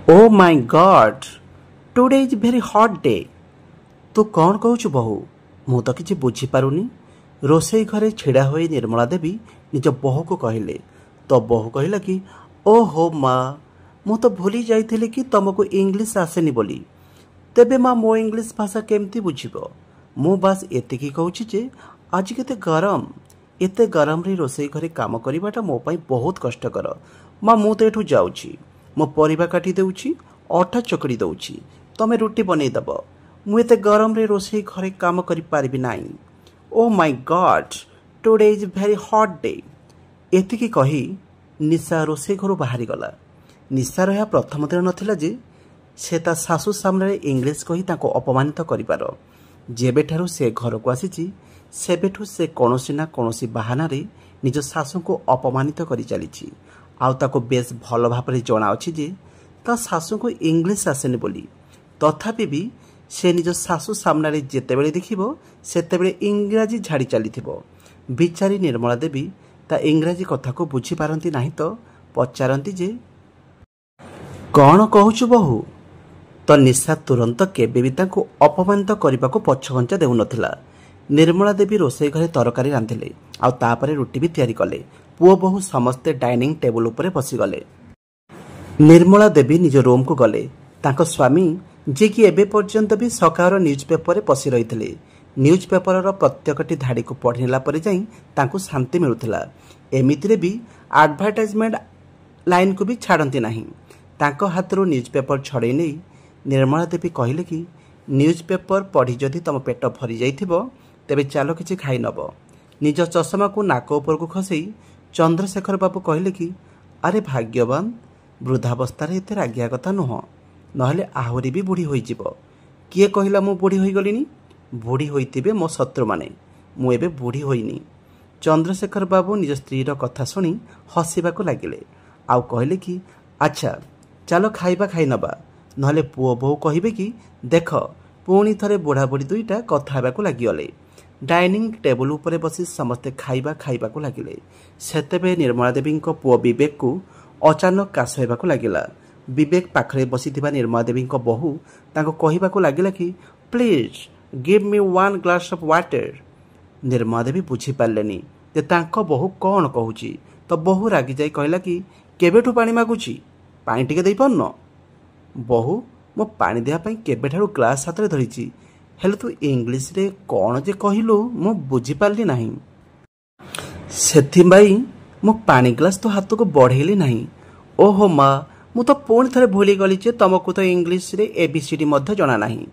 Oh my God! Today is very hot day. तू कौन कहूचु बहु मु तो किछि बुझी पारुनी। रोसई घरे छिड़ा होई निर्मला देवी निज बहु को कहले तो बहु कहला कि ओहो माँ मु तो भूली जाइथिली कि तुमको इंग्लिश आसेनी बोली। तेबे माँ मो इंग्लिश भाषा केमती बुझिबो। मु बास एतिकी कहूची जे आज केते गरम एते गरम रे रोसई घरे काम करिबाटा मो पई बहुत कष्टकर। माँ मु तो एठू जाउची मो परिबा काटी देउची अटा चकड़ी दउची तमे रुटी बनै दब। मु एते गरम रे रोसई घरे काम करि पारिबि नाही। Oh my God today is very hot day. एतिकी कही निशा रोसई घरु बाहरी गला। निशार यह प्रथम दिन नथिला जे से ता सासू सामने इंग्लिश कही ताको अपमानित करिपार। जेबेठारु से घर को आसीची सेबेठु से कोनोसी ना कोनोसी बहाना रे निज सासू को अपमानित करि चलीची। आउ ताको बेस भल भाबरे जणा अछि जे ता सासू को इंग्लिश आसेनी बोली। तथापि भी से निज सासू सामने जेतेबेले देखिबो सेतेबेले इंग्राजी झाड़ी चलीथिबो। बिचारी निर्मला देवी ता इंग्राजी कथा को बुझी पारंती नाही तो पचारंती जे कौन कहूचु बहु। तो निशा तुरंत केबे भी ताको अपमानित करबाको पछघंचा देउ नथिला। निर्मला देवी रोसई घरे तरकारी रांधिले आउ तापरे रुटी भी तैयारी कले। पुओ बहु समस्ते डाइनिंग टेबल उपरे बसी गले। निर्मला देवी निज रूम को गले। तांको स्वामी जे कि एबे पर्यंत भी सकाळ न्यूज पेपर रे पसी रहिथिले। न्यूज पेपर रो प्रत्येकटी धाड़ी को पढ़िला परे जाई तांको शांति मिलुथिला। एमितिरे भी एडवर्टाइजमेंट लाइन को भी छाड़ंती नाही। तांको हाथरो न्यूज पेपर छड़े नै निर्मला देवी कहिले कि न्यूज पेपर पढ़ी जदि तम पेट भरी जाइथिबो तेबे चालो किछि खाई नबो। निज चश्मा को नाक ऊपर को खसई चंद्रशेखर बाबू कहले कि अरे भाग्यवान वृद्धावस्था एते रागिया कथा नुह नहले आहुरी भी बुढ़ी होई जिवो। किए कहिला मु बुढ़ी होई गलिनी। बुढ़ी होइतिबे मो शत्रु माने मु एबे बुढ़ी होइनी। चंद्रशेखर बाबू निज स्त्री रो कथा सुनी हसीबा को लागिले आउ कहले कि अच्छा चलो खाइबा खाई नबा नहले पुओ बहु कहिबे कि देख पुणी थरे बुढ़ा बुढ़ी दुईटा कथा हेबा को लागिगले। डाइनिंग टेबल उपरे बसी समस्ते खाइबा खाइबा को लागिले। सेतेबे निर्मला देवी को पुओ विवेक को अचानक काश हेबा को लागिला। विवेक पाखरे बसीथिबा निर्मला देवी को बहु ताको कहिबा को लागिला कि please give me one glass of water. Nirmala Devi बुझी पारलेनी जे तांको बहु कौन कहूची तो बहु रागी जाई कहला कि केबेठु पानी मागुची पानी टिके देई पन्न। बहु मो पानी देहा पई केबेठारु ग्लास हाथ रे धरिची हेले तू इंग्लिश रे कौन जे कहिलु मो बुझी पारली नाही। सेथिबाई मो पानी ग्लास तो हाथ को बढ़ेली नाही। ओहो माँ मु तो पुणी थरे भूली गली जे तुमको तो इंग्लिश रे एबीसीडी मध्य जणा नाही।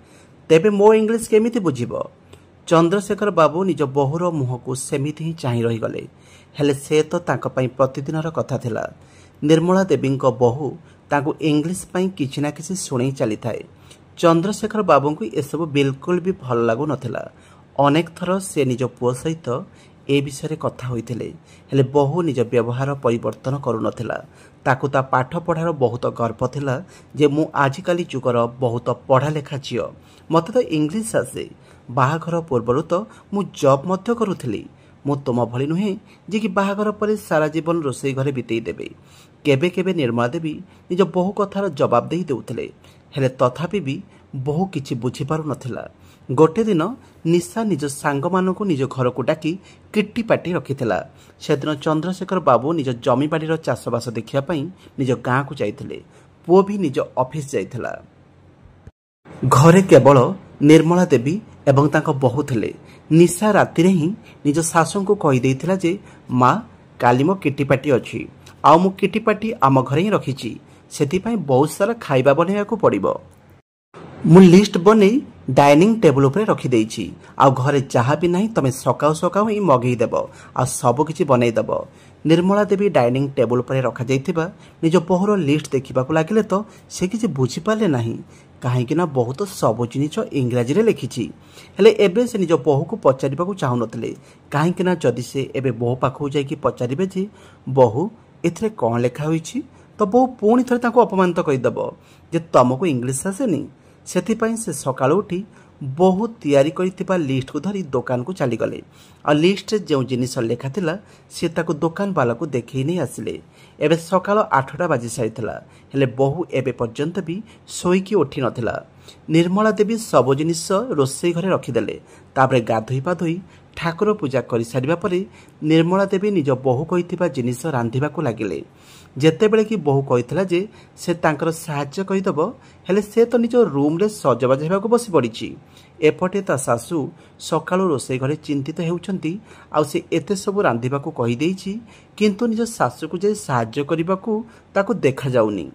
तेबे मो इंग्लिश केमिति बुझिबो। चंद्रशेखर बाबू निज बहुर मुह को सेमिति ही चाहि रही गले। हेले से तो तांको पई प्रतिदिनर कथा थिला। निर्मला देवी को बहु तांको इंग्लिश पई किछि ना किछि सुनै चली थाए। चंद्रशेखर बाबू को एसबु बिल्कुल भी भल लागु नथिला। अनेक थर से निज पुओ सहित ए विषय कथा होइथिले हेले बहु निज व्यवहार परिवर्तन करू नथिला। ताकू ता पाठ पढ़ार बहुत गर्व थिला जे मु आजिकाली जुगर बहुत पढ़ा लेखा झियो मते तो इंग्लिश आसे। बाहाघर पूर्वरु तो मु जॉब मध्य करूथिली। मु तुम भली नुहे जे कि बाहाघर परे सारा जीवन रोसई घरे बितेई देबे। केबे केबे निर्मला देवी निज बहु कथार जवाब देई देउथिले हेले तथापि भी बहु किछि बुझी पारु नथिला। गोटे दिन निशा निज सांग मानकु निज घर को डाकी किट्टी पार्टी रखिथिला। सेदिन चंद्रशेखर बाबू निज जमी बाड़ीर चाषबास देखिया पई निज गाँ को जाइथिले। पुओ भी निज ऑफिस जाइथिला। घरे केवल निर्मला देवी एवं तांको बहु थिले। निशा राति रे ही निज सासू को कहि देइथिला जे माँ काली मो किट्टी पार्टी अछि आउ मु किट्टी पार्टी आम घरे ही रखिछि सेति पई बहुत सारा खाइबा बनेया को पड़िबो। मु लिस्ट बनै डाइनिंग टेबल उपरे रखी देइछि आ घरे चाहा भी नाही तमे सकाउ सकाउ ही मगेई देबो आ सब किछि बनै देबो। निर्मला देवी डाइनिंग टेबल उपरे रखा जाइथिबा निज बहुर लिस्ट देखिबा को लागिले तो से किछि बुझी पाले नाही काहेकि ना बहुत सब जिनिस इंग्राजी रे लिखिछि। हेले एबे से निज बहु को पचारिबा को चाहु नथिले काहेकि ना जदि से एबे बहु पाखु जाई कि पचारिबे जे बहु एथरे कोन लेखा होईछि तो बहु पुणी थरे ताको अपमानित करिदेबो जे तुमको इंग्लिश आसेनी। सेथिपई से सकाळ उठी ବହୁ ତିଆରି କରିଥିବା ଲିଷ୍ଟକୁ ଧରି ଦୋକାନକୁ ଚାଲିଗଲେ। ଆଉ ଲିଷ୍ଟରେ ଯେଉଁ ଜିନିଷ ଲେଖା ଥିଲା ସେ ତାକୁ ଦୋକାନବାଲାକୁ ଦେଖେଇ ନେଇ ଆସିଲେ। ଏବେ ସକାଳ 8ଟା ବାଜି ସାରିଥିଲା, ହେଲେ ବୋହୂ ଏବେ ପର୍ଯ୍ୟନ୍ତ ବି ଶୋଇକି ଉଠି ନଥିଲା। ନିର୍ମଳା ଦେବୀ ସବୁ ଜିନିଷ ରୋଷେଇ ଘରେ ରଖିଦେଲେ। ତାପରେ ଗାଧୋଇ ପାଧୋଇ ଠାକୁର ପୂଜା କରିସାରିବା ପରେ ନିର୍ମଳା ଦେବୀ ନିଜ ବୋହୂ କହିଥିବା ଜିନିଷ ରାନ୍ଧିବାକୁ ଲାଗିଲେ। ଯେତେବେଳେ କି ବୋହୂ କହିଥିଲା ଯେ ସେ ତାଙ୍କର ସାହାଯ୍ୟ କରିଦେବ, ହେଲେ ସେ ତ ନିଜ ରୁମ୍ରେ ସଜବାଜ ହେବାକୁ ବସି ପଡ଼ିଛି। ଏପଟେ ତା ଶାଶୁ ସକାଳୁ ରୋଷେଇ ଘରେ ଚିନ୍ତିତ ହେଉଛନ୍ତି। ଆଉ ସେ ଏତେ ସବୁ ରାନ୍ଧିବାକୁ କହିଦେଇଛି, କିନ୍ତୁ ନିଜ ଶାଶୁକୁ ଯେ ସାହାଯ୍ୟ କରିବାକୁ ତାକୁ ଦେଖାଯାଉନି।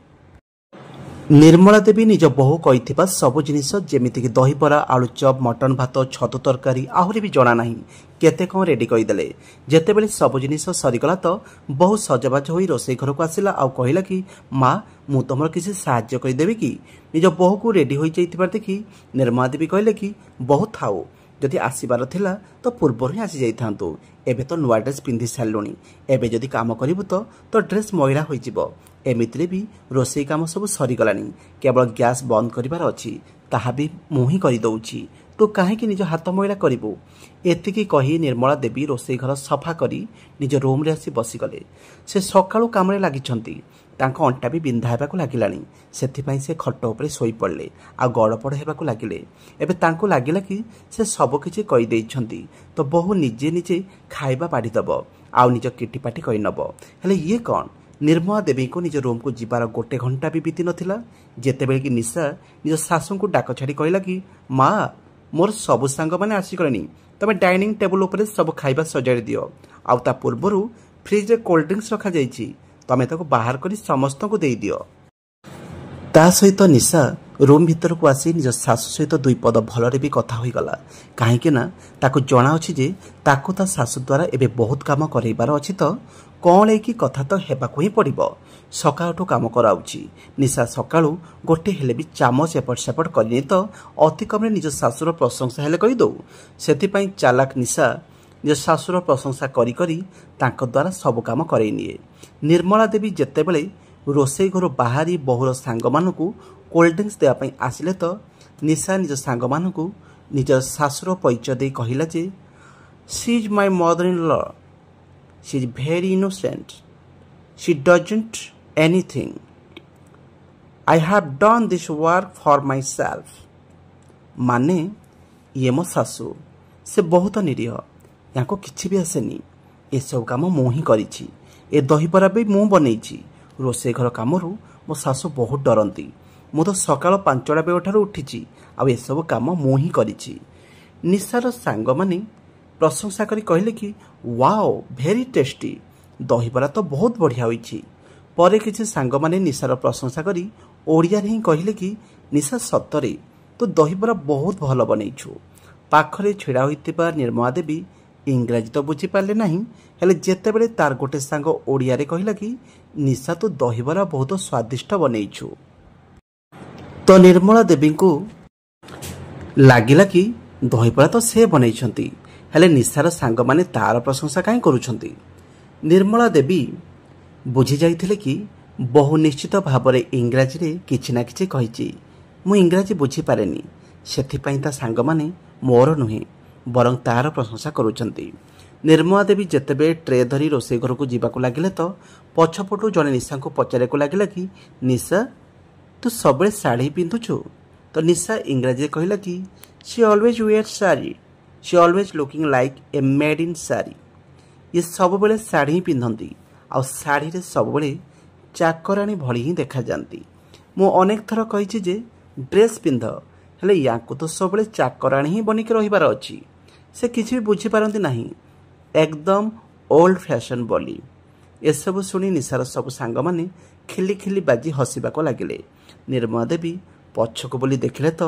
ନିର୍ମଳା ଦେବୀ ନିଜ ବୋହୂ କହିଥିବା ସବୁ ଜିନିଷ ଯେମିତିକି ଦହିବରା, ଆଳୁଚପ, ମଟନ ଭାତ, ଛତୁ ତରକାରୀ, ଆହୁରି ବି ଜଣା ନାହିଁ କେତେ କ'ଣ ରେଡ଼ି କରିଦେଲେ। ଯେତେବେଳେ ସବୁ ଜିନିଷ ସରିଗଲା ତ ବୋହୂ ସଜବାଜ ହୋଇ ରୋଷେଇ ଘରକୁ ଆସିଲା ଆଉ କହିଲା କି ମା, ମୁଁ ତମର କିଛି ସାହାଯ୍ୟ କରିଦେବି କି? ନିଜ ବୋହୂକୁ ରେଡ଼ି ହୋଇଯାଇଥିବାର ଦେଖି ନିର୍ମଳା ଦେବୀ କହିଲେ କି ବୋହୂ ଥାଉ, ଯଦି ଆସିବାର ଥିଲା ତ ପୂର୍ବରୁ ହିଁ ଆସିଯାଇଥାନ୍ତୁ। ଏବେ ତ ନୂଆ ଡ୍ରେସ୍ ପିନ୍ଧି ସାରିଲୁଣି, ଏବେ ଯଦି କାମ କରିବୁ ତ ଡ୍ରେସ୍ ମଇଳା ହୋଇଯିବ। ଏମିତିରେ ବି ରୋଷେଇ କାମ ସବୁ ସରିଗଲାଣି, କେବଳ ଗ୍ୟାସ୍ ବନ୍ଦ କରିବାର ଅଛି, ତାହା ବି ମୁଁ ହିଁ କରିଦେଉଛି। ତୁ କାହିଁକି ନିଜ ହାତ ମଇଳା କରିବୁ? ଏତିକି କହି ନିର୍ମଳା ଦେବୀ ରୋଷେଇ ଘର ସଫା କରି ନିଜ ରୁମ୍ରେ ଆସି ବସିଗଲେ। ସେ ସକାଳୁ କାମରେ ଲାଗିଛନ୍ତି, ତାଙ୍କ ଅଣ୍ଟା ବି ବିନ୍ଧା ହେବାକୁ ଲାଗିଲାଣି। ସେଥିପାଇଁ ସେ ଖଟ ଉପରେ ଶୋଇପଡ଼ିଲେ ଆଉ ଗଡ଼ପଡ଼ ହେବାକୁ ଲାଗିଲେ। ଏବେ ତାଙ୍କୁ ଲାଗିଲା କି ସେ ସବୁକିଛି କହିଦେଇଛନ୍ତି, ତ ବୋହୂ ନିଜେ ନିଜେ ଖାଇବା ବାଢ଼ିଦେବ ଆଉ ନିଜ କିଟିପାଟି କରିନେବ। ହେଲେ ଇଏ କ'ଣ? ନିର୍ମଳା ଦେବୀଙ୍କୁ ନିଜ ରୁମ୍କୁ ଯିବାର 1 ଘଣ୍ଟା ବି ବିତି ନଥିଲା, ଯେତେବେଳେ କି ନିଶା ନିଜ ଶାଶୁଙ୍କୁ ଡାକ ଛାଡ଼ି କହିଲା କି ମା, ମୋର ସବୁ ସାଙ୍ଗମାନେ ଆସିଗଲେଣି, ତମେ ଡାଇନିଂ ଟେବୁଲ ଉପରେ ସବୁ ଖାଇବା ସଜାଡ଼ି ଦିଅ। ଆଉ ତା ପୂର୍ବରୁ ଫ୍ରିଜରେ କୋଲ୍ଡ ଡ୍ରିଙ୍କସ୍ ରଖାଯାଇଛି, ତମେ ତାକୁ ବାହାର କରି ସମସ୍ତଙ୍କୁ ଦେଇଦିଅ। ତା ସହିତ ନିଶା ରୁମ୍ ଭିତରକୁ ଆସି ନିଜ ଶାଶୁ ସହିତ 2 ପଦ ଭଲରେ ବି କଥା ହୋଇଗଲା। କାହିଁକି ନା ତାକୁ ଜଣାଅଛି ଯେ ତାକୁ ତା ଶାଶୁ ଦ୍ୱାରା ଏବେ ବହୁତ କାମ କରାଇବାର ଅଛି, ତ କ'ଣ ହେଇକି କଥା ତ ହେବାକୁ ହିଁ ପଡ଼ିବ। ସକାଳଠୁ କାମ କରାଉଛି। ନିଶା ସକାଳୁ ଗୋଟେ ହେଲେ ବି ଚାମଚ ଏପଟ ସେପଟ କରିନି ତ ଅତି କମ୍ରେ ନିଜ ଶାଶୁର ପ୍ରଶଂସା ହେଲେ କରିଦେଉ। ସେଥିପାଇଁ ଚାଲାକ ନିଶା ନିଜ ଶାଶୁର ପ୍ରଶଂସା କରି କରି ତାଙ୍କ ଦ୍ୱାରା ସବୁ କାମ କରାଇ ନିଏ। ନିର୍ମଳା ଦେବୀ ଯେତେବେଳେ ରୋଷେଇ ଘରୁ ବାହାରି ବୋହୂର ସାଙ୍ଗମାନଙ୍କୁ କୋଲ୍ଡ ଡ୍ରିଙ୍କସ୍ ଦେବା ପାଇଁ ଆସିଲେ ତ ନିଶା ନିଜ ସାଙ୍ଗମାନଙ୍କୁ ନିଜ ଶାଶୁର ପରିଚୟ ଦେଇ କହିଲା ଯେ she is my mother in law, she is very innocent, she doesn't anything, I have done this work for myself. ମାନେ ଇଏ ମୋ ଶାଶୁ, ସେ ବହୁତ ନିରୀହ, ୟାଙ୍କୁ କିଛି ବି ଆସେନି, ଏସବୁ କାମ ମୁଁ ହିଁ କରିଛି, ଏ ଦହିବରା ବି ମୁଁ ବନେଇଛି। ରୋଷେଇ ଘର କାମରୁ ମୋ ଶାଶୁ ବହୁତ ଡରନ୍ତି। ମୁଁ ତ ସକାଳ 5ଟା ବେଳଠାରୁ ଉଠିଛି, ଆଉ ଏସବୁ କାମ ମୁଁ ହିଁ କରିଛି। ନିଶାର ସାଙ୍ଗମାନେ ପ୍ରଶଂସା କରି କହିଲେ କି ୱାଓ, ଭେରି ଟେଷ୍ଟି, ଦହିବରା ତ ବହୁତ ବଢ଼ିଆ ହୋଇଛି। ପରେ କିଛି ସାଙ୍ଗମାନେ ନିଶାର ପ୍ରଶଂସା କରି ଓଡ଼ିଆରେ ହିଁ କହିଲେ କି ନିଶା, ସତରେ ତୁ ଦହିବରା ବହୁତ ଭଲ ବନେଇଛୁ। ପାଖରେ ଛିଡ଼ା ହୋଇଥିବା ନିର୍ମଳା ଦେବୀ ଇଂରାଜୀ ତ ବୁଝିପାରିଲେ ନାହିଁ, ହେଲେ ଯେତେବେଳେ ତାର ଗୋଟେ ସାଙ୍ଗ ଓଡ଼ିଆରେ କହିଲା କି ନିଶା, ତୁ ଦହିବରା ବହୁତ ସ୍ୱାଦିଷ୍ଟ ବନେଇଛୁ, ତ ନିର୍ମଳା ଦେବୀଙ୍କୁ ଲାଗିଲା କି ଦହିବରା ତ ସେ ବନେଇଛନ୍ତି, ହେଲେ ନିଶାର ସାଙ୍ଗମାନେ ତାର ପ୍ରଶଂସା କାହିଁ କରୁଛନ୍ତି। ନିର୍ମଳା ଦେବୀ ବୁଝି ଯାଇଥିଲେ କି ବୋହୂ ନିଶ୍ଚିତ ଭାବରେ ଇଂରାଜୀରେ କିଛି ନା କିଛି କହିଛି, ମୁଁ ଇଂରାଜୀ ବୁଝିପାରେନି, ସେଥିପାଇଁ ତା ସାଙ୍ଗମାନେ ମୋର ନୁହେଁ ବରଂ ତାର ପ୍ରଶଂସା କରୁଛନ୍ତି। ନିର୍ମଳା ଦେବୀ ଯେତେବେଳେ ଟ୍ରେ ଧରି ରୋଷେଇ ଘରକୁ ଯିବାକୁ ଲାଗିଲେ ତ ପଛପଟୁ ଜଣେ ନିଶାଙ୍କୁ ପଚାରିବାକୁ ଲାଗିଲା କି ନିଶା, ତୁ ସବୁବେଳେ ଶାଢ଼ୀ ପିନ୍ଧୁଛୁ? ତ ନିଶା ଇଂରାଜୀରେ କହିଲା କି she always wear sari, she always looking like a maid in sari. ଇଏ ସବୁବେଳେ ଶାଢ଼ୀ ହିଁ ପିନ୍ଧନ୍ତି ଆଉ ଶାଢ଼ୀରେ ସବୁବେଳେ ଚାକରାଣୀ ଭଳି ହିଁ ଦେଖାଯାଆନ୍ତି। ମୁଁ ଅନେକ ଥର କହିଛି ଯେ ଡ୍ରେସ୍ ପିନ୍ଧ, ହେଲେ ୟାଙ୍କୁ ତ ସବୁବେଳେ ଚାକରାଣୀ ହିଁ ବନିକି ରହିବାର ଅଛି। ସେ କିଛି ବି ବୁଝିପାରନ୍ତି ନାହିଁ, ଏକଦମ ଓଲ୍ଡ ଫ୍ୟାସନ୍ ବୋଲି। ଏସବୁ ଶୁଣି ନିଶାର ସବୁ ସାଙ୍ଗମାନେ ଖିଲି ଖିଲି ବାଜି ହସିବାକୁ ଲାଗିଲେ। ନିର୍ମଳା ଦେବୀ ପଛକୁ ବୋଲି ଦେଖିଲେ ତ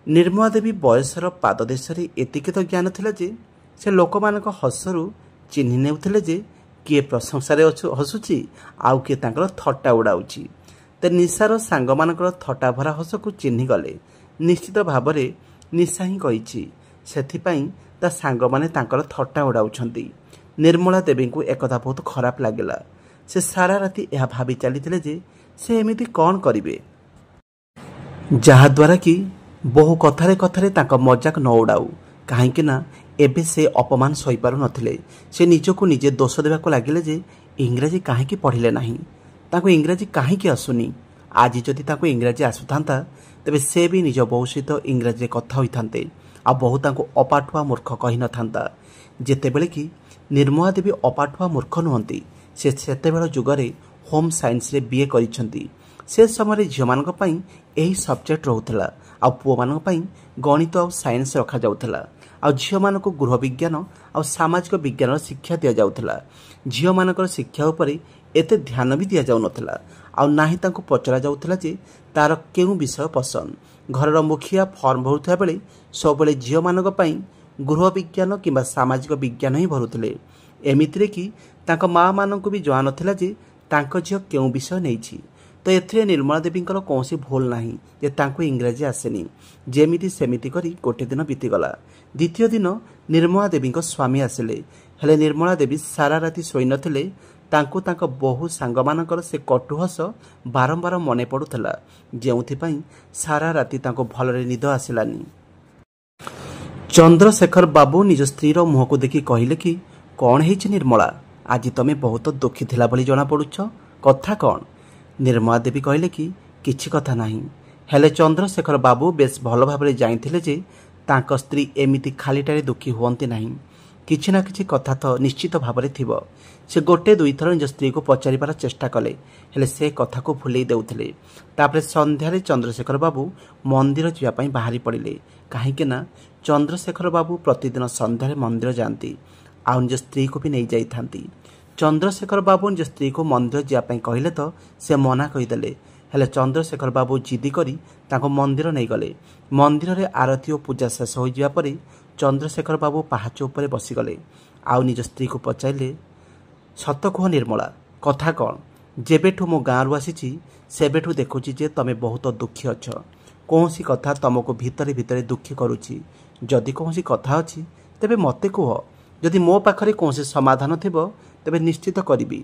ନିର୍ମଳା ଦେବୀ ବୟସର ପାଦ ଦେଶରେ ଏତିକି ତ ଜ୍ଞାନ ଥିଲା ଯେ ସେ ଲୋକମାନଙ୍କ ହସରୁ ଚିହ୍ନି ନେଉଥିଲେ ଯେ କିଏ ପ୍ରଶଂସାରେ ହସୁଛି ଆଉ କିଏ ତାଙ୍କର ଥଟ୍ଟା ଉଡ଼ାଉଛି। ତ ନିଶାର ସାଙ୍ଗମାନଙ୍କର ଥଟ୍ଟା ଭରା ହସକୁ ଚିହ୍ନିଗଲେ। ନିଶ୍ଚିତ ଭାବରେ ନିଶା ହିଁ କହିଛି, ସେଥିପାଇଁ ତା ସାଙ୍ଗମାନେ ତାଙ୍କର ଥଟ୍ଟା ଉଡ଼ାଉଛନ୍ତି। ନିର୍ମଳା ଦେବୀଙ୍କୁ ଏକଥା ବହୁତ ଖରାପ ଲାଗିଲା। ସେ ସାରା ରାତି ଏହା ଭାବି ଚାଲିଥିଲେ ଯେ ସେ ଏମିତି କ'ଣ କରିବେ ଯାହାଦ୍ୱାରା କି ବହୁ କଥାରେ କଥାରେ ତାଙ୍କ ମଜାକ ନ ଉଡ଼ାଉ, କାହିଁକି ନା ଏବେ ସେ ଅପମାନ ସହିପାରୁ ନଥିଲେ। ସେ ନିଜକୁ ନିଜେ ଦୋଷ ଦେବାକୁ ଲାଗିଲେ ଯେ ଇଂରାଜୀ କାହିଁକି ପଢ଼ିଲେ ନାହିଁ, ତାଙ୍କୁ ଇଂରାଜୀ କାହିଁକି ଆସୁନି। ଆଜି ଯଦି ତାଙ୍କୁ ଇଂରାଜୀ ଆସୁଥାନ୍ତା ତେବେ ସେ ବି ନିଜ ବୋହୂ ସହିତ ଇଂରାଜୀରେ କଥା ହୋଇଥାନ୍ତେ, ଆଉ ବୋହୂ ତାଙ୍କୁ ଅପାଠୁଆ ମୂର୍ଖ କହିନଥାନ୍ତା। ଯେତେବେଳେ କି ନିର୍ମଳା ଦେବୀ ଅପାଠୁଆ ମୂର୍ଖ ନୁହନ୍ତି, ସେ ସେତେବେଳ ଯୁଗରେ ହୋମ୍ ସାଇନ୍ସରେ BA କରିଛନ୍ତି। ସେ ସମୟରେ ଝିଅମାନଙ୍କ ପାଇଁ ଏହି ସବଜେକ୍ଟ ରହୁଥିଲା, ଆଉ ପୁଅମାନଙ୍କ ପାଇଁ ଗଣିତ ଆଉ ସାଇନ୍ସ ରଖାଯାଉଥିଲା। ଆଉ ଝିଅମାନଙ୍କୁ ଗୃହ ବିଜ୍ଞାନ ଆଉ ସାମାଜିକ ବିଜ୍ଞାନର ଶିକ୍ଷା ଦିଆଯାଉଥିଲା। ଝିଅମାନଙ୍କର ଶିକ୍ଷା ଉପରେ ଏତେ ଧ୍ୟାନ ବି ଦିଆଯାଉନଥିଲା, ଆଉ ନାହିଁ ତାଙ୍କୁ ପଚରା ଯାଉଥିଲା ଯେ ତାର କେଉଁ ବିଷୟ ପସନ୍ଦ। ଘରର ମୁଖିଆ ଫର୍ମ ଭରୁଥିବା ବେଳେ ସବୁବେଳେ ଝିଅମାନଙ୍କ ପାଇଁ ଗୃହ ବିଜ୍ଞାନ କିମ୍ବା ସାମାଜିକ ବିଜ୍ଞାନ ହିଁ ଭରୁଥିଲେ। ଏମିତିରେ କି ତାଙ୍କ ମାଆମାନଙ୍କୁ ବି ଜଣାନଥିଲା ଯେ ତାଙ୍କ ଝିଅ କେଉଁ ବିଷୟ ନେଇଛି। ତ ଏଥିରେ ନିର୍ମଳା ଦେବୀଙ୍କର କୌଣସି ଭୁଲ ନାହିଁ ଯେ ତାଙ୍କୁ ଇଂରାଜୀ ଆସେନି। ଯେମିତି ସେମିତି କରି ଗୋଟିଏ ଦିନ ବିତିଗଲା। ଦ୍ୱିତୀୟ ଦିନ ନିର୍ମଳା ଦେବୀଙ୍କ ସ୍ୱାମୀ ଆସିଲେ, ହେଲେ ନିର୍ମଳା ଦେବୀ ସାରା ରାତି ଶୋଇନଥିଲେ। ତାଙ୍କୁ ତାଙ୍କ ବହୁ ସାଙ୍ଗମାନଙ୍କର ସେ କଟୁ ହସ ବାରମ୍ବାର ମନେ ପଡ଼ୁଥିଲା, ଯେଉଁଥିପାଇଁ ସାରା ରାତି ତାଙ୍କୁ ଭଲରେ ନିଦ ଆସିଲାନି। ଚନ୍ଦ୍ରଶେଖର ବାବୁ ନିଜ ସ୍ତ୍ରୀର ମୁହଁକୁ ଦେଖି କହିଲେ କି, କ'ଣ ହେଇଛି ନିର୍ମଳା, ଆଜି ତମେ ବହୁତ ଦୁଃଖୀ ଥିଲା ଭଳି ଜଣାପଡ଼ୁଛ, କଥା କ'ଣ? ନିର୍ମଳା ଦେବୀ କହିଲେ କି, କିଛି କଥା ନାହିଁ। ହେଲେ ଚନ୍ଦ୍ରଶେଖର ବାବୁ ବେଶ ଭଲ ଭାବରେ ଜାଣିଥିଲେ ଯେ ତାଙ୍କ ସ୍ତ୍ରୀ ଏମିତି ଖାଲିଟାରେ ଦୁଃଖୀ ହୁଅନ୍ତି ନାହିଁ। କିଛି ନା କିଛି କଥା ତ ନିଶ୍ଚିତ ଭାବରେ ଥିବ। ସେ ଗୋଟେ ଦୁଇଥର ନିଜ ସ୍ତ୍ରୀକୁ ପଚାରିବାର ଚେଷ୍ଟା କଲେ, ହେଲେ ସେ କଥାକୁ ଭୁଲେଇ ଦେଉଥିଲେ। ତାପରେ ସନ୍ଧ୍ୟାରେ ଚନ୍ଦ୍ରଶେଖର ବାବୁ ମନ୍ଦିର ଯିବା ପାଇଁ ବାହାରି ପଡ଼ିଲେ, କାହିଁକି ନା ଚନ୍ଦ୍ରଶେଖର ବାବୁ ପ୍ରତିଦିନ ସନ୍ଧ୍ୟାରେ ମନ୍ଦିର ଯାଆନ୍ତି, ଆଉ ନିଜ ସ୍ତ୍ରୀକୁ ବି ନେଇ ଯାଇଥାନ୍ତି। ଚନ୍ଦ୍ରଶେଖର ବାବୁ ନିଜ ସ୍ତ୍ରୀକୁ ମନ୍ଦିର ଯିବା ପାଇଁ କହିଲେ ତ ସେ ମନା କହିଦେଲେ, ହେଲେ ଚନ୍ଦ୍ରଶେଖର ବାବୁ ଜିଦି କରି ତାଙ୍କୁ ମନ୍ଦିର ନେଇଗଲେ। ମନ୍ଦିରରେ ଆରତୀ ଓ ପୂଜା ଶେଷ ହୋଇଯିବା ପରେ ଚନ୍ଦ୍ରଶେଖର ବାବୁ ପାହାଚ ଉପରେ ବସିଗଲେ, ଆଉ ନିଜ ସ୍ତ୍ରୀକୁ ପଚାରିଲେ, ସତ କୁହ ନିର୍ମଳା, କଥା କ'ଣ? ଯେବେଠୁ ମୁଁ ଗାଁରୁ ଆସିଛି ସେବେଠୁ ଦେଖୁଛି ଯେ ତମେ ବହୁତ ଦୁଃଖୀ ଅଛ। କୌଣସି କଥା ତମକୁ ଭିତରେ ଭିତରେ ଦୁଃଖୀ କରୁଛି। ଯଦି କୌଣସି କଥା ଅଛି ତେବେ ମୋତେ କୁହ। ଯଦି ମୋ ପାଖରେ କୌଣସି ସମାଧାନ ଥିବ ତେବେ ନିଶ୍ଚିତ କରିବି।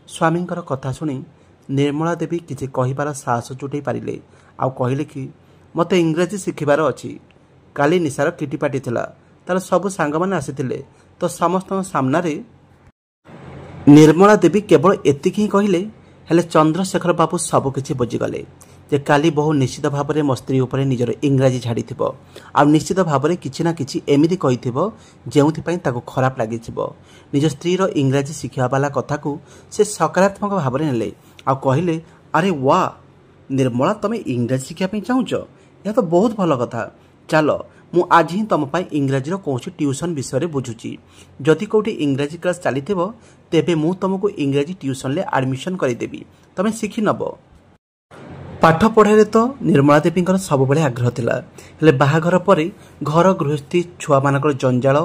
ସ୍ୱାମୀଙ୍କର କଥା ଶୁଣି ନିର୍ମଳା ଦେବୀ କିଛି କହିବାର ସାହସ ଜୁଟେଇ ପାରିଲେ, ଆଉ କହିଲେ କି, ମୋତେ ଇଂରାଜୀ ଶିଖିବାର ଅଛି। କାଲି ନିଶାର କିଟିପାଟି ଥିଲା, ତାର ସବୁ ସାଙ୍ଗମାନେ ଆସିଥିଲେ, ତ ସମସ୍ତଙ୍କ ସାମ୍ନାରେ। ନିର୍ମଳା ଦେବୀ କେବଳ ଏତିକି ହିଁ କହିଲେ, ହେଲେ ଚନ୍ଦ୍ରଶେଖର ବାବୁ ସବୁକିଛି ବୁଝିଗଲେ ଯେ କାଲି ବହୁ ନିଶ୍ଚିତ ଭାବରେ ମୋ ସ୍ତ୍ରୀ ଉପରେ ନିଜର ଇଂରାଜୀ ଝାଡ଼ିଥିବ, ଆଉ ନିଶ୍ଚିତ ଭାବରେ କିଛି ନା କିଛି ଏମିତି କହିଥିବ ଯେଉଁଥିପାଇଁ ତାକୁ ଖରାପ ଲାଗିଥିବ। ନିଜ ସ୍ତ୍ରୀର ଇଂରାଜୀ ଶିଖିବା ବାଲା କଥାକୁ ସେ ସକାରାତ୍ମକ ଭାବରେ ନେଲେ, ଆଉ କହିଲେ, ଆରେ ୱା ନିର୍ମଳା, ତମେ ଇଂରାଜୀ ଶିଖିବା ପାଇଁ ଚାହୁଁଛ? ଏହା ତ ବହୁତ ଭଲ କଥା। ଚାଲ ମୁଁ ଆଜି ହିଁ ତମ ପାଇଁ ଇଂରାଜୀର କୌଣସି ଟ୍ୟୁସନ୍ ବିଷୟରେ ବୁଝୁଛି। ଯଦି କେଉଁଠି ଇଂରାଜୀ କ୍ଲାସ୍ ଚାଲିଥିବ ତେବେ ମୁଁ ତମକୁ ଇଂରାଜୀ ଟ୍ୟୁସନ୍ରେ ଆଡ଼ମିସନ୍ କରିଦେବି, ତମେ ଶିଖି ନେବ। ପାଠ ପଢ଼ାରେ ତ ନିର୍ମଳା ଦେବୀଙ୍କର ସବୁବେଳେ ଆଗ୍ରହ ଥିଲା, ହେଲେ ବାହାଘର ପରେ ଘର ଗୃହସ୍ଥୀ, ଛୁଆମାନଙ୍କର ଜଞ୍ଜାଳ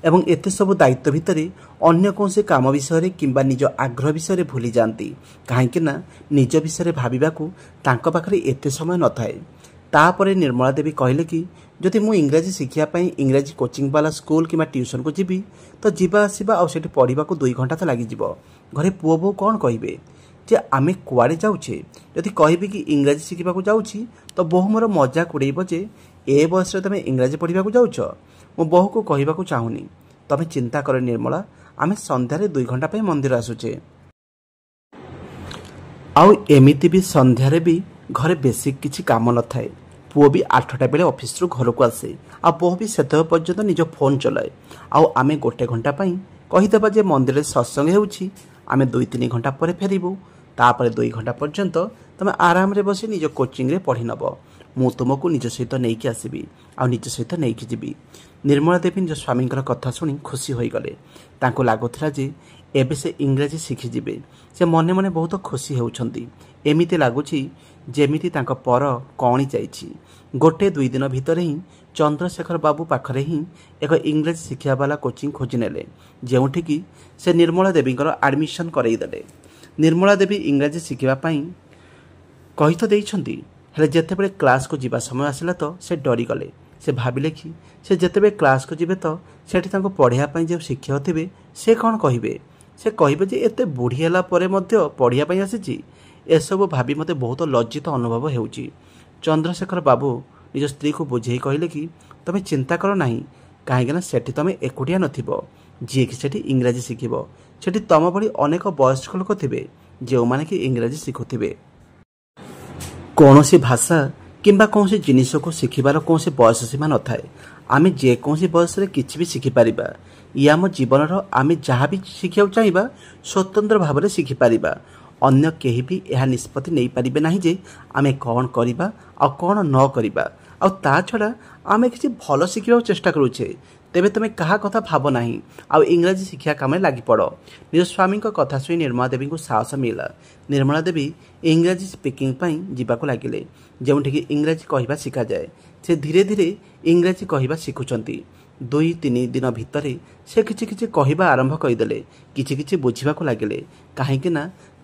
ଏବଂ ଏତେ ସବୁ ଦାୟିତ୍ୱ ଭିତରେ ଅନ୍ୟ କୌଣସି କାମ ବିଷୟରେ କିମ୍ବା ନିଜ ଆଗ୍ରହ ବିଷୟରେ ଭୁଲି ଯାଆନ୍ତି, କାହିଁକି ନା ନିଜ ବିଷୟରେ ଭାବିବାକୁ ତାଙ୍କ ପାଖରେ ଏତେ ସମୟ ନଥାଏ। ତାପରେ ନିର୍ମଳା ଦେବୀ କହିଲେ କି, ଯଦି ମୁଁ ଇଂରାଜୀ ଶିଖିବା ପାଇଁ ଇଂରାଜୀ କୋଚିଂ ବାଲା ସ୍କୁଲ କିମ୍ବା ଟ୍ୟୁସନ୍କୁ ଯିବି ତ ଯିବା ଆସିବା ଆଉ ସେଠି ପଢ଼ିବାକୁ 2 ଘଣ୍ଟା ତ ଲାଗିଯିବ। ଘରେ ପୁଅ ବୋଉ କ'ଣ କହିବେ ଯେ ଆମେ କୁଆଡ଼େ ଯାଉଛେ? ଯଦି କହିବି କି ଇଂରାଜୀ ଶିଖିବାକୁ ଯାଉଛି ତ ବୋହୂ ମୋର ମଜାକ ଉଡ଼େଇବ ଯେ ଏ ବୟସରେ ତମେ ଇଂରାଜୀ ପଢ଼ିବାକୁ ଯାଉଛ। ମୁଁ ବୋହୂକୁ କହିବାକୁ ଚାହୁଁନି, ତମେ ଚିନ୍ତା କର ନିର୍ମଳା, ଆମେ ସନ୍ଧ୍ୟାରେ 2 ଘଣ୍ଟା ପାଇଁ ମନ୍ଦିର ଆସୁଛେ। ଆଉ ଏମିତି ବି ସନ୍ଧ୍ୟାରେ ବି ଘରେ ବେଶୀ କିଛି କାମ ନଥାଏ। ପୁଅ ବି 8ଟା ବେଳେ ଅଫିସରୁ ଘରକୁ ଆସେ, ଆଉ ବୋହୂ ବି ସେତେବେଳେ ପର୍ଯ୍ୟନ୍ତ ନିଜ ଫୋନ୍ ଚଲାଏ। ଆଉ ଆମେ 1 ଘଣ୍ଟା ପାଇଁ କହିଦେବା ଯେ ମନ୍ଦିରରେ ସତ୍ସଙ୍ଗ ହେଉଛି, ଆମେ 2-3 ଘଣ୍ଟା ପରେ ଫେରିବୁ। ତାପରେ 2 ଘଣ୍ଟା ପର୍ଯ୍ୟନ୍ତ ତମେ ଆରାମରେ ବସି ନିଜ କୋଚିଂରେ ପଢ଼ି ନେବ। ମୁଁ ତୁମକୁ ନିଜ ସହିତ ନେଇକି ଆସିବି, ଆଉ ନିଜ ସହିତ ନେଇକି ଯିବି। ନିର୍ମଳା ଦେବୀ ନିଜ ସ୍ୱାମୀଙ୍କର କଥା ଶୁଣି ଖୁସି ହୋଇଗଲେ। ତାଙ୍କୁ ଲାଗୁଥିଲା ଯେ ଏବେ ସେ ଇଂରାଜୀ ଶିଖିଯିବେ। ସେ ମନେ ମନେ ବହୁତ ଖୁସି ହେଉଛନ୍ତି। ଏମିତି ଲାଗୁଛି ଯେମିତି ତାଙ୍କ ପର କଣି ଯାଇଛି। 1-2 ଦିନ ଭିତରେ ହିଁ ଚନ୍ଦ୍ରଶେଖର ବାବୁ ପାଖରେ ହିଁ ଏକ ଇଂରାଜୀ ଶିଖିବା ବାଲା କୋଚିଂ ଖୋଜି ନେଲେ, ଯେଉଁଠିକି ସେ ନିର୍ମଳା ଦେବୀଙ୍କର ଆଡ଼ମିସନ୍ କରେଇଦେଲେ। ନିର୍ମଳା ଦେବୀ ଇଂରାଜୀ ଶିଖିବା ପାଇଁ କହି ତ ଦେଇଛନ୍ତି, ହେଲେ ଯେତେବେଳେ କ୍ଲାସ୍କୁ ଯିବା ସମୟ ଆସିଲା ତ ସେ ଡରିଗଲେ। ସେ ଭାବିଲେ କି ସେ ଯେତେବେଳେ କ୍ଲାସ୍କୁ ଯିବେ ତ ସେଠି ତାଙ୍କୁ ପଢ଼ିବା ପାଇଁ ଯେଉଁ ଶିକ୍ଷକ ଥିବେ ସେ କ'ଣ କହିବେ? ସେ କହିବେ ଯେ ଏତେ ବୁଢ଼ୀ ହେଲା ପରେ ମଧ୍ୟ ପଢ଼ିବା ପାଇଁ ଆସିଛି। ଏସବୁ ଭାବି ମୋତେ ବହୁତ ଲଜ୍ଜିତ ଅନୁଭବ ହେଉଛି। ଚନ୍ଦ୍ରଶେଖର ବାବୁ निज स्त्री को बुझे कहले कि तुम चिंता कर ना कहीं सेठी तुम एकुटिया नथिबो जी कि सेठी इंग्राजी शिखिबो सेठी तुम भली अनेक वयस्क लोक थे जो माने कि इंग्राजी शिखुथिबे। कौन भाषा किंबा कौन जिनिस को शिखिबार कौन बयस सीमा न थाए आम जेकोसी बयस किसी भी शिखिपर ये आम जीवन आम जहाँ भी शिखा चाहिए स्वतंत्र भाव में शिखिपर अन्य केही भी यह निष्पत्ति नहीं पारिबे नहीं जे आमे कौन करिबा आ कौन न करिबा आ ता छड़ा आमे किसी भल शिखा चेष्टा करूचे तेबे तुम कहा कथा भाव ना आ इंग्राजी शिक्षा काम लगी पड़। निज स्वामी कथा शुणी निर्मला देवी को साहस मिला। निर्मला देवी इंग्राजी स्पीकिंग जावाक लगिले जोठिकी इंग्राजी कहवा शिखा जाए से धीरे धीरे इंग्राजी कहवा शिखुंट 2-3 दिन भितर से किछि कहवा आरंभ करदे कि बुझा लगिले कहीं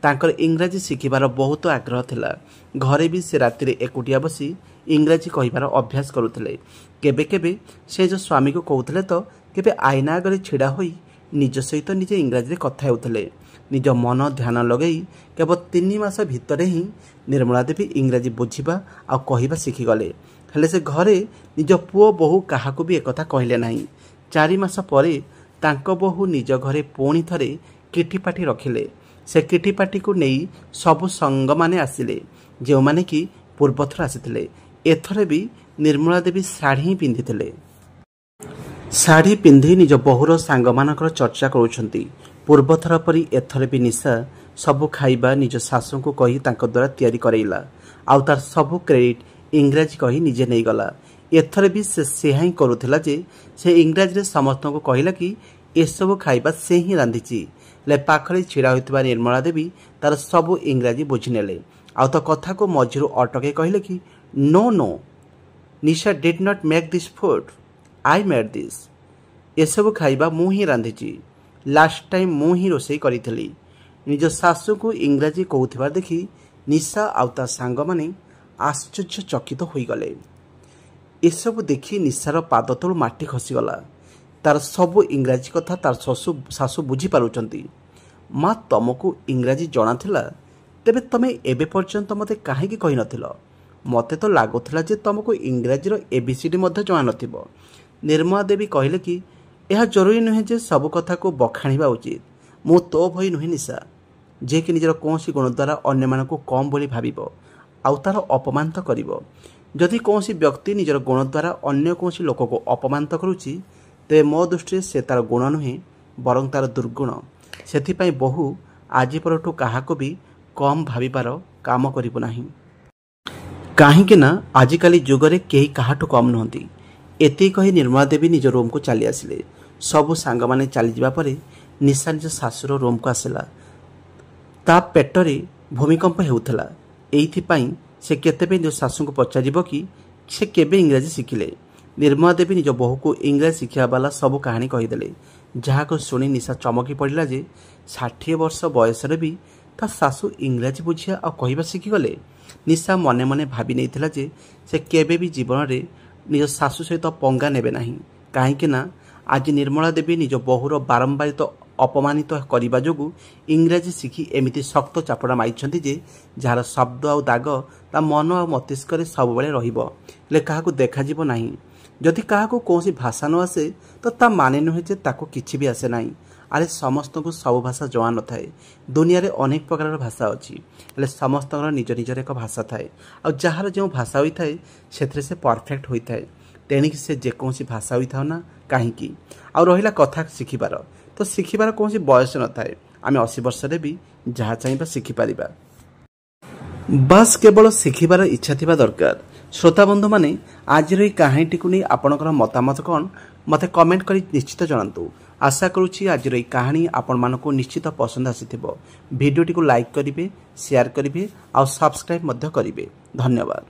तांकर इंग्राजी शिखिबार बहुत आग्रह थिला। घरे भी से राति एकुटिया बसी इंग्राजी कहबार अभ्यास करुले। केबे केबे से जो स्वामी को कहते तो केबे आईना आगे छिड़ा होई निज सहित निजे इंग्राजी कथा होते। निज मन ध्यान लगे केवल 3 मास भितर ही निर्मला देवी इंग्राजी बुझा आ कहवा शिखिगले। हेले से घरे निज पुओ बहु क्या भी एकथा कहले नहीं। 4 मास परे तांको बहु निज घरे पुणी थरे किटीपाटी रखिले। से किटीपाटी को नहीं सबु संग माने आसिले जो माने कि पूर्वथर आसिथिले। एथरे भी निर्मला देवी शाढ़ी पिंधिथिले। शाढ़ी पिंधि निज बहुर सांग मानकर चर्चा करुछंती। पूर्वथर परी एथरे भी निशा सबु खाइबा निज सासू को कही तांको द्वारा तैयारी करैला आउ तार सबु क्रेडिट इंग्राजी कही निजे नहीं गला। एथरे भी से ही करुथिला जे से इंग्राजी रे समस्त को कहला कि एसबु खाइबा से ही रांधिची। ले पाखरे छिड़ा होइतबा निर्मला देवी तार सबु इंग्राजी बुझिनेले आउ तो कथा को मझिरु अटके कहले कि no no Nisha did not make this food I made this एसबु खाइबा मु ही रांधिची लास्ट टाइम मु ही रोषेई करी। निज सासू को इंग्राजी कहूथिबार देखि निशा आउ ता सांग माने आश्चर्यचकित होइगले। एसबु देखि निशार पाद तळु माटी खसीगला। तार सबु इंग्राजी कथा तार सासू बुझी पारुचंती। माँ तुमको इंग्राजी जଣା थिला तेबे तमे एबे पर्यंत मते काहेकि कहि नथिलो मते तो लागुथिला जे तुमको इंग्राजी रो एबीसीडी मध्ये जଣା नथिबो। निर्मला देवी कहले कि यह जरूरी नुहे जे सब कथा को बखाणिबा उचित। मु तो भई नुहे निशा जे कि निजर कोनसी गुण द्वारा अन्य मानक कम बोली भाबिबो आउ तार अपमान तो करिवो। जदि कोनसी व्यक्ति निजर गुण द्वारा अन्य कोनसी लोक को अपमान तो करूची तेरे मो दृष्टि से तार गुण नुहे बरं तार दुर्गुण। सेथिपाई बहु आज परठू काहाको भी कम भाविबार काम करिबो नाही। काहेकि ना आजिकाली जुगरे केही काहाठू कम नहंती। एते कही निर्मला देवी निज रूम को चली आसिले। सबु सांग माने चली जिबा परे निशा निज सासुर रूम को आसिला। ता पेटरे भूमिकंप हेउथला। एइथिपाई से केतेबे निज सासु को पचारिबो कि से केबे इंग्राजी शिखिले। निर्मला देवी निज बहु को इंग्राजी शिक्षा वाला सब कहानी कहीदेले जहाँ को शुणी निशा चमकी पड़ा जे 60 वर्ष बयस भी ता सासू इंग्राजी बुझिया आ कहवा शिखिगले। निशा मने मने भावी नहीं जे से केबे भी जीवन में निज सासू सहित पंगा नेबे नाही। कहीं आज निर्मला देवी निज बहुर बारंबारित अपमानित करने जोगु इंग्राजी शिखी एमिति शक्त चापड़ा मारिछंती जे जार शब्द आ दाग ता मन आ मस्तिष्क सब बेले रहिबो ले काहाकू देखा जिवो नाही। जदि काहाकू कौन भाषा न आसे तो ता माने नुहे जे ताको किछि भी आसे नाही। अरे समस्त को सब भाषा जଣା न थाए। दुनिया रे अनेक प्रकार भाषा अछि ले समस्त निज निजर एक भाषा थाए आ जार जो भाषा होई थाए सेथरे से परफेक्ट होई थाए। तेणिक से जेकोसी भाषा होई थाओ ना काहींकी आ रहिला कथा शिखिबार तो शिखिबार कौन बयस न थाए। आमे 80 वर्ष रे भी जहाँ चाहिए शिखि पारिबा। बस केवल शिखिबार इच्छा थिबा दरकार। श्रोता बंधु माने आज रही कहानी को नहीं आपणकर मतामत कौन मते कमेंट करी निश्चित जणातु। आशा करुछि आज रही कहानी आपण मानको निश्चित पसंद आसीथिबो। वीडियो टी को लाइक करिवे, शेयर करिवे और सब्सक्राइब मध्य करिवे। धन्यवाद।